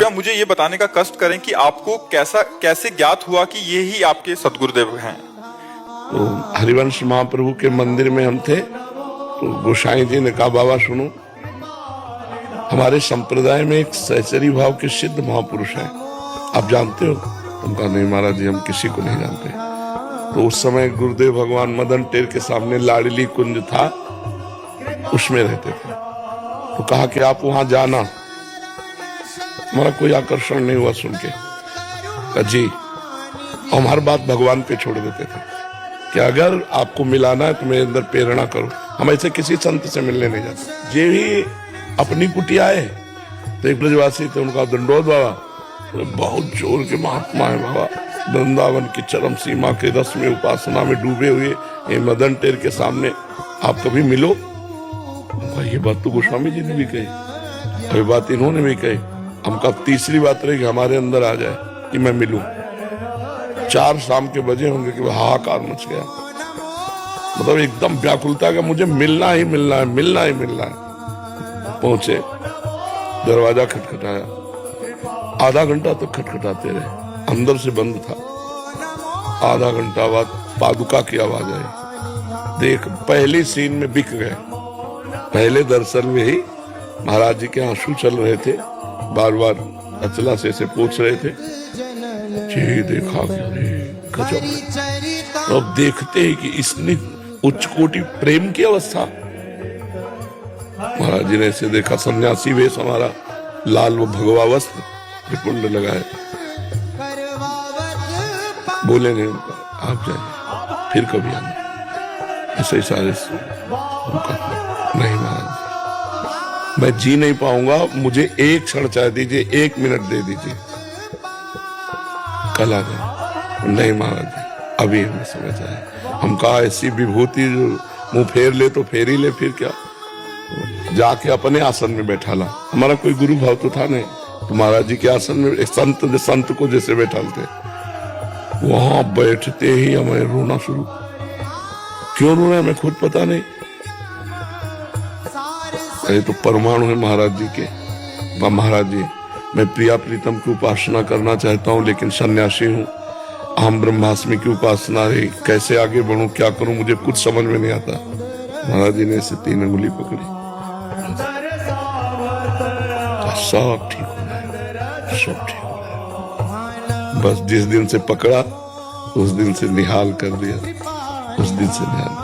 कृपया मुझे ये बताने का कष्ट करें कि आपको कैसे ज्ञात हुआ कि ये ही आपके सदगुरुदेव हैं। तो हरिवंश महाप्रभु के मंदिर में हम थे, तो गोसाई जी ने कहा बाबा सुनो, हमारे संप्रदाय में एक सहचरी भाव के सिद्ध महापुरुष हैं, आप जानते हो? तुम कहा नहीं महाराज जी, हम किसी को नहीं जानते। तो उस समय गुरुदेव भगवान मदन टेर के सामने लाडली कुंज था, उसमें रहते थे। तो कहा कि आप वहां जाना। हमारा कोई आकर्षण नहीं हुआ सुन के। कहा जी, हम हर बात भगवान पे छोड़ देते थे कि अगर आपको मिलाना है तो मेरे अंदर प्रेरणा करो। हम ऐसे किसी संत से मिलने नहीं जाते। ये भी अपनी कुटिया आए तो एक ब्रजवासी थे, उनका दंडोत बाबा, बहुत जोर के महात्मा है बाबा, वृंदावन की चरम सीमा के रस में उपासना में डूबे हुए ये मदन टेर के सामने आप कभी मिलो। ये बात तो गोस्वामी जी ने भी कही, ये बात इन्होंने भी कही। हमका तीसरी बात रही कि हमारे अंदर आ जाए कि मैं मिलूं। 4 शाम के बजे होंगे कि हाहाकार मच गया, मतलब एकदम व्याकुलता का, मुझे मिलना ही मिलना है, मिलना ही मिलना है। पहुंचे, दरवाजा खटखटाया, आधा घंटा तक खटखटाते रहे, अंदर से बंद था। आधा घंटा बाद पादुका की आवाज आई। देख, पहली सीन में बिक गए। पहले दर्शन में ही महाराज जी के आंसू चल रहे थे, बार बार अचला से पूछ रहे थे। जी देखा गजब। अब देखते ही कि इसने उच्च कोटि प्रेम की अवस्था। महाराज जी ने ऐसे देखा, सन्यासी वेश हमारा, लाल व भगवा वस्त्र, त्रिपुंड लगाए। बोले नहीं, आप जाइए, फिर कभी आना। ऐसे ही सारे नहीं महाराज, मैं जी नहीं पाऊंगा, मुझे एक क्षण चाह दीजिए, 1 मिनट दे दीजिए, कल आ जाए। नहीं महाराज, अभी हमें समझ आया। हम कहा ऐसी विभूति जो मुंह फेर ले तो फेर ही ले, फिर क्या। जाके अपने आसन में बैठा ला। हमारा कोई गुरु भाव तो था नहीं, तो महाराज जी के आसन में एक संत को जैसे बैठालते, वहां बैठते ही हमें रोना शुरू। क्यों रोना हमें खुद पता नहीं। ये तो परमाणु है महाराज जी के। महाराज जी, मैं प्रिया प्रीतम की उपासना करना चाहता हूँ, लेकिन सन्यासी हूँ, अहम ब्रह्मास्मि की उपासना रही, कैसे आगे बढ़ूं, क्या करूं, मुझे कुछ समझ में नहीं आता। महाराज जी ने ऐसे 3 अंगुली पकड़ी, सब ठीक हो गया, सब ठीक हो गया। बस जिस दिन से पकड़ा उस दिन से निहाल कर दिया, उस दिन से निहाल।